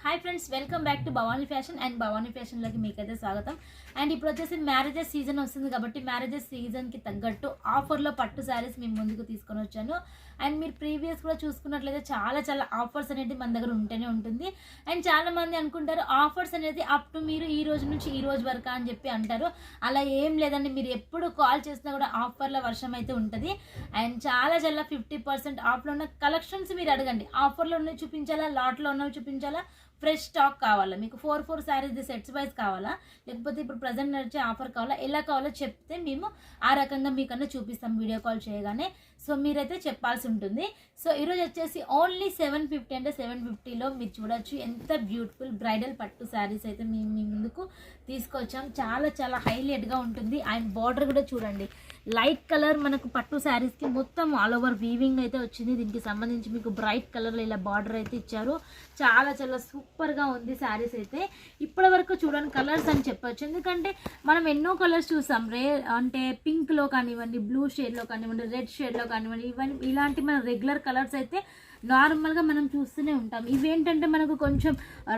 Hi friends, welcome back to Bhavani fashion and Bhavani ఫ్యాషన్లోకి మీకైతే స్వాగతం. అండ్ ఇప్పుడు వచ్చేసి మ్యారేజెస్ సీజన్ వస్తుంది కాబట్టి మ్యారేజెస్ సీజన్కి తగ్గట్టు ఆఫర్లో పట్టు శారీస్ మేము ముందుకు తీసుకొని వచ్చాను. అండ్ మీరు ప్రీవియస్ కూడా చూసుకున్నట్లయితే చాలా ఆఫర్స్ అనేది మన దగ్గర ఉంటూనే ఉంటుంది. అండ్ చాలామంది అనుకుంటారు ఆఫర్స్ అనేది అప్ టు మీరు ఈ రోజు నుంచి ఈ రోజు వరకు అని చెప్పి అంటారు. అలా ఏం లేదండి, మీరు ఎప్పుడు కాల్ చేసినా కూడా ఆఫర్ల వర్షం అయితే ఉంటుంది. అండ్ చాలా 50% ఆఫ్లో ఉన్న కలెక్షన్స్ మీరు అడగండి. ఆఫర్లో ఉన్నవి చూపించాలా, లాట్లో ఉన్నవి చూపించాలా, ఫ్రెష్ స్టాక్ కావాలా, మీకు 4 శారీస్ సెట్స్ వైజ్ కావాలా, లేకపోతే ఇప్పుడు ప్రజెంట్ నడిచే ఆఫర్ కావాలా, ఎలా కావాలో చెప్తే మేము ఆ రకంగా మీకన్నా చూపిస్తాం వీడియో కాల్ చేయగానే. సో మీరైతే చెప్పాల్సి ఉంటుంది. సో ఈరోజు వచ్చేసి ఓన్లీ 750 అంటే 750లో మీరు చూడొచ్చు ఎంత బ్యూటిఫుల్ బ్రైడల్ పట్టు శారీస్ అయితే మేము మీ ముందుకు తీసుకొచ్చాం. చాలా హైలైట్గా ఉంటుంది. అండ్ బార్డర్ కూడా చూడండి, లైట్ కలర్ మనకు పట్టు శారీస్కి మొత్తం ఆల్ ఓవర్ వీవింగ్ అయితే వచ్చింది. దీనికి సంబంధించి మీకు బ్రైట్ కలర్లో ఇలా బార్డర్ అయితే ఇచ్చారు. చాలా సూపర్గా ఉంది శారీస్ అయితే. ఇప్పటి వరకు చూడండి కలర్స్ అని చెప్పొచ్చు, ఎందుకంటే మనం ఎన్నో కలర్స్ చూసాం. అంటే పింక్లో కానివ్వండి, బ్లూ షేడ్లో కానివ్వండి, రెడ్ షేడ్లో కానివ్వండి, ఇవన్నీ ఇలాంటి మన రెగ్యులర్ కలర్స్ అయితే నార్మల్గా మనం చూస్తూనే ఉంటాం. ఇవేంటంటే మనకు కొంచెం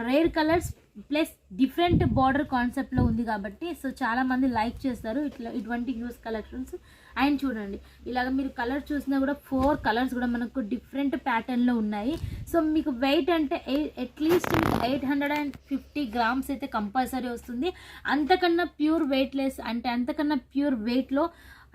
rare colours plus different border కాన్సెప్ట్లో ఉంది కాబట్టి సో చాలామంది లైక్ చేస్తారు ఇటువంటి యూస్ కలెక్షన్స్. అండ్ చూడండి ఇలాగ మీరు కలర్ చూసినా కూడా 4 కలర్స్ కూడా మనకు డిఫరెంట్ ప్యాటర్న్లో ఉన్నాయి. సో మీకు వెయిట్ అంటే అట్లీస్ట్ మీకు 850 గ్రామ్స్ అయితే కంపల్సరీ వస్తుంది. అంతకన్నా ప్యూర్ వెయిట్లెస్ అంటే అంతకన్నా ప్యూర్ వెయిట్లో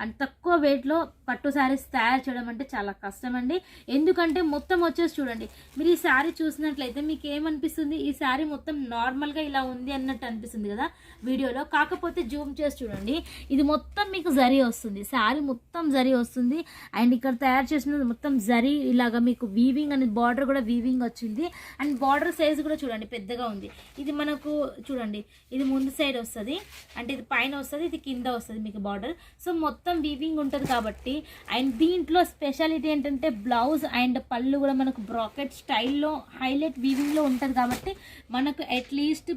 అండ్ తక్కువ వెయిట్లో పట్టు శారీస్ తయారు చేయడం అంటే చాలా కష్టం అండి. ఎందుకంటే మొత్తం వచ్చేసి చూడండి, మీరు ఈ శారీ చూసినట్లయితే మీకు ఏమనిపిస్తుంది, ఈ శారీ మొత్తం నార్మల్గా ఇలా ఉంది అన్నట్టు అనిపిస్తుంది కదా వీడియోలో. కాకపోతే జూమ్ చేసి చూడండి, ఇది మొత్తం మీకు జరీ వస్తుంది, శారీ మొత్తం జరీ వస్తుంది. అండ్ ఇక్కడ తయారు చేసినది మొత్తం జరీ ఇలాగా మీకు వీవింగ్ అనేది బార్డర్ కూడా వీవింగ్ వచ్చింది. అండ్ బార్డర్ సైజ్ కూడా చూడండి పెద్దగా ఉంది. ఇది మనకు చూడండి, ఇది ముందు సైడ్ వస్తుంది, అంటే ఇది పైన వస్తుంది, ఇది కింద వస్తుంది మీకు బార్డర్. సో మొత్తం వీవింగ్ ఉంటుంది కాబట్టి. అండ్ దీంట్లో స్పెషాలిటీ ఏంటంటే బ్లౌజ్ అండ్ పళ్ళు కూడా మనకు బ్రాకెట్ స్టైల్లో హైలైట్ వీవింగ్లో ఉంటుంది కాబట్టి మనకు అట్లీస్ట్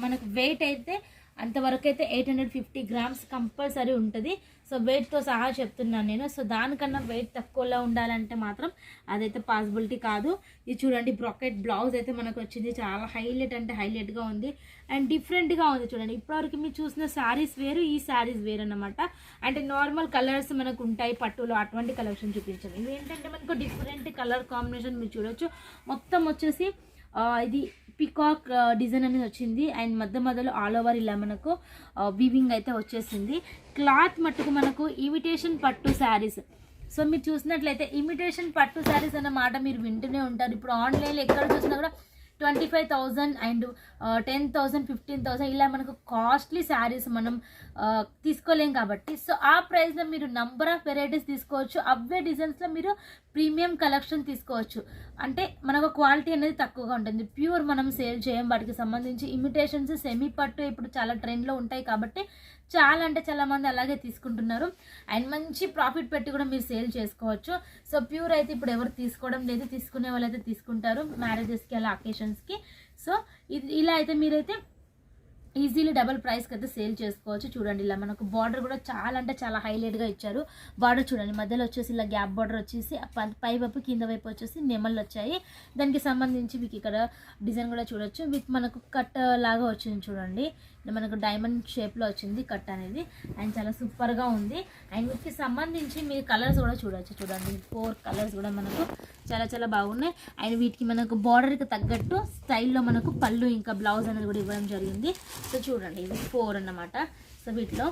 మనకు వెయిట్ అయితే అంతవరకు అయితే 850 గ్రామ్స్ కంపల్సరీ ఉంటుంది. సో వెయిట్తో సహా చెప్తున్నాను నేను. సో దానికన్నా వెయిట్ తక్కువలో ఉండాలంటే మాత్రం అదైతే పాసిబిలిటీ కాదు. ఇది చూడండి బ్రాకెట్ బ్లౌజ్ అయితే మనకు వచ్చింది, చాలా హైలైట్ అంటే హైలైట్గా ఉంది అండ్ డిఫరెంట్గా ఉంది. చూడండి ఇప్పటివరకు మీరు చూసిన శారీస్ వేరు, ఈ శారీస్ వేరు అన్నమాట. అంటే నార్మల్ కలర్స్ మనకు ఉంటాయి పట్టులో, అటువంటి కలెక్షన్ చూపించాను. ఇవి ఏంటంటే మనకు డిఫరెంట్ కలర్ కాంబినేషన్ మీరు చూడొచ్చు. మొత్తం వచ్చేసి ఇది పికాక్ డిజైన్ అనేది వచ్చింది. అండ్ మధ్యలో ఆల్ ఓవర్ ఇలా మనకు వీవింగ్ అయితే వచ్చేసింది. క్లాత్ మట్టుకు మనకు ఇమిటేషన్ పట్టు శారీస్. సో మీరు చూసినట్లయితే ఇమిటేషన్ పట్టు శారీస్ అన్న మాట మీరు వింటూనే ఉంటారు. ఇప్పుడు ఆన్లైన్లో ఎక్కడ చూసినా కూడా 25,000 అండ్ 10,000 15,000 ఇలా మనకు కాస్ట్లీ శారీస్ మనం తీసుకోలేం కాబట్టి సో ఆ ప్రైస్లో మీరు నంబర్ ఆఫ్ వెరైటీస్ తీసుకోవచ్చు. అవే డిజైన్స్లో మీరు ప్రీమియం కలెక్షన్ తీసుకోవచ్చు. అంటే మనకు క్వాలిటీ అనేది తక్కువగా ఉంటుంది, ప్యూర్ మనం సేల్ చేయం. వాటికి సంబంధించి ఇమిటేషన్స్ సెమీ పట్టు ఇప్పుడు చాలా ట్రెండ్లో ఉంటాయి కాబట్టి చాలా మంది అలాగే తీసుకుంటున్నారు. అండ్ మంచి ప్రాఫిట్ పెట్టి కూడా మీరు సేల్ చేసుకోవచ్చు. సో ప్యూర్ అయితే ఇప్పుడు ఎవరు తీసుకోవడం లేదు, తీసుకునే వాళ్ళు అయితే తీసుకుంటారు మ్యారేజెస్కి అలా అకేషన్స్కి. సో ఇలా అయితే మీరైతే ఈజీలీ డబల్ ప్రైస్కి అయితే సేల్ చేసుకోవచ్చు. చూడండి ఇలా మనకు బార్డర్ కూడా చాలా హైలైట్గా ఇచ్చారు. బార్డర్ చూడండి మధ్యలో వచ్చేసి ఇలా గ్యాప్ బార్డర్ వచ్చేసి పై వైపు కింద వైపు వచ్చేసి నెమళ్ళు వచ్చాయి. దానికి సంబంధించి మీకు ఇక్కడ డిజైన్ కూడా చూడొచ్చు. విత్ మనకు కట్ లాగా వచ్చింది చూడండి, మనకు డైమండ్ షేప్లో వచ్చింది కట్ అనేది. అండ్ చాలా సూపర్గా ఉంది. అండ్ వీటికి సంబంధించి మీరు కలర్స్ కూడా చూడొచ్చు. చూడండి 4 కలర్స్ కూడా మనకు చాలా బాగున్నాయి. అండ్ వీటికి మనకు బార్డర్కి తగ్గట్టు స్టైల్లో మనకు పళ్ళు ఇంకా బ్లౌజ్ అనేది కూడా ఇవ్వడం జరిగింది. సో చూడండి ఇవి 4 అన్నమాట. సో వీటిలో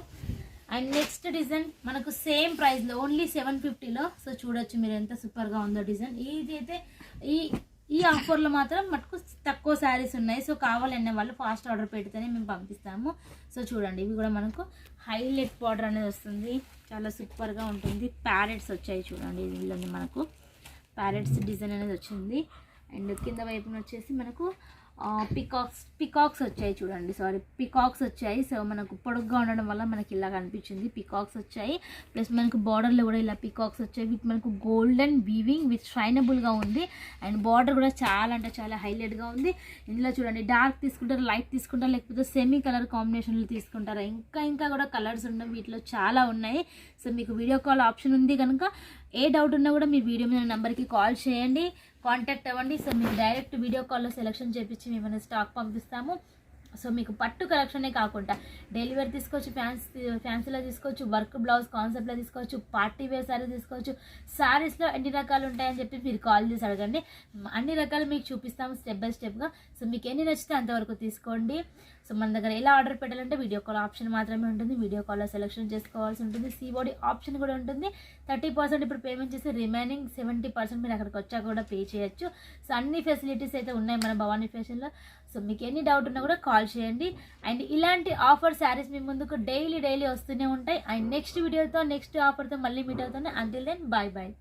అండ్ నెక్స్ట్ డిజైన్ మనకు సేమ్ ప్రైస్లో ఓన్లీ 750లో. సో చూడొచ్చు మీరు ఎంత సూపర్గా ఉందో డిజైన్. ఇది అయితే ఈ ఆఫర్లో మాత్రం మటుకు తక్కువ శారీస్ ఉన్నాయి. సో కావాలనే వాళ్ళు ఫాస్ట్ ఆర్డర్ పెడితేనే మేము పంపిస్తాము. సో చూడండి ఇవి కూడా మనకు హైలైట్ బార్డర్ అనేది వస్తుంది, చాలా సూపర్గా ఉంటుంది. ప్యారెట్స్ వచ్చాయి చూడండి, వీళ్ళని మనకు ప్యారెట్స్ డిజైన్ అనేది వచ్చింది. అండ్ కింద వైపున వచ్చేసి మనకు పికాక్స్ వచ్చాయి చూడండి, పికాక్స్ వచ్చాయి. సో మనకు పొడుగ్గా ఉండడం వల్ల మనకి ఇలా కనిపించింది. పికాక్స్ వచ్చాయి ప్లస్ మనకు బార్డర్లో కూడా ఇలా పికాక్స్ వచ్చాయి. విత్ మనకు గోల్డెన్ వీవింగ్ విత్ షైనబుల్గా ఉంది. అండ్ బార్డర్ కూడా చాలా హైలైట్గా ఉంది. ఇందులో చూడండి డార్క్ తీసుకుంటారు, లైట్ తీసుకుంటారు, లేకపోతే సెమీ కలర్ కాంబినేషన్లు తీసుకుంటారు. ఇంకా కూడా కలర్స్ ఉన్నాయి, వీటిలో చాలా ఉన్నాయి. సో మీకు వీడియో కాల్ ఆప్షన్ ఉంది కనుక ఏ డౌట్ ఉన్నా కూడా మీ వీడియో మీద నెంబర్కి కాల్ చేయండి. కాంటాక్ట్ అవ్వండి. సో మీకు డైరెక్ట్ వీడియో కాల్లో సెలెక్షన్ చేపించి మేము స్టాక్ పంపిస్తాము. సో మీకు పట్టు కలెక్షనే కాకుండా డైలీ వేర్ తీసుకోవచ్చు, ఫ్యాన్సీలో తీసుకోవచ్చు, వర్క్ బ్లౌజ్ కాన్సెప్ట్లో తీసుకోవచ్చు, పార్టీ వేర్ సారీ తీసుకోవచ్చు. సారీస్లో ఎన్ని రకాలు ఉంటాయని చెప్పి మీరు కాల్ చేసి అడగండి, అన్ని రకాలు మీకు చూపిస్తాము స్టెప్ బై స్టెప్గా. సో మీకు ఎన్ని నచ్చితే అంతవరకు తీసుకోండి. సో మన దగ్గర ఎలా ఆర్డర్ పెట్టాలంటే వీడియో కాల్ ఆప్షన్ మాత్రమే ఉంటుంది. వీడియో కాల్లో సెలెక్షన్ చేసుకోవాల్సి ఉంటుంది. సిఓడి ఆప్షన్ కూడా ఉంటుంది. 30% ఇప్పుడు పేమెంట్ చేసి రిమైనింగ్ 70% మీరు అక్కడికి వచ్చాక కూడా పే చేయొచ్చు. సో అన్ని ఫెసిలిటీస్ అయితే ఉన్నాయి మన భవానీ ఫ్యాషన్లో. సో మీకు ఎన్ని డౌట్ ఉన్నా కూడా కాల్ చేయండి. అండ్ ఇలాంటి ఆఫర్ శారీస్ మీ ముందుకు డైలీ వస్తూనే ఉంటాయి. అండ్ నెక్స్ట్ వీడియోతో నెక్స్ట్ ఆఫర్తో మళ్ళీ మీట్ అవుతాను. Until then bye.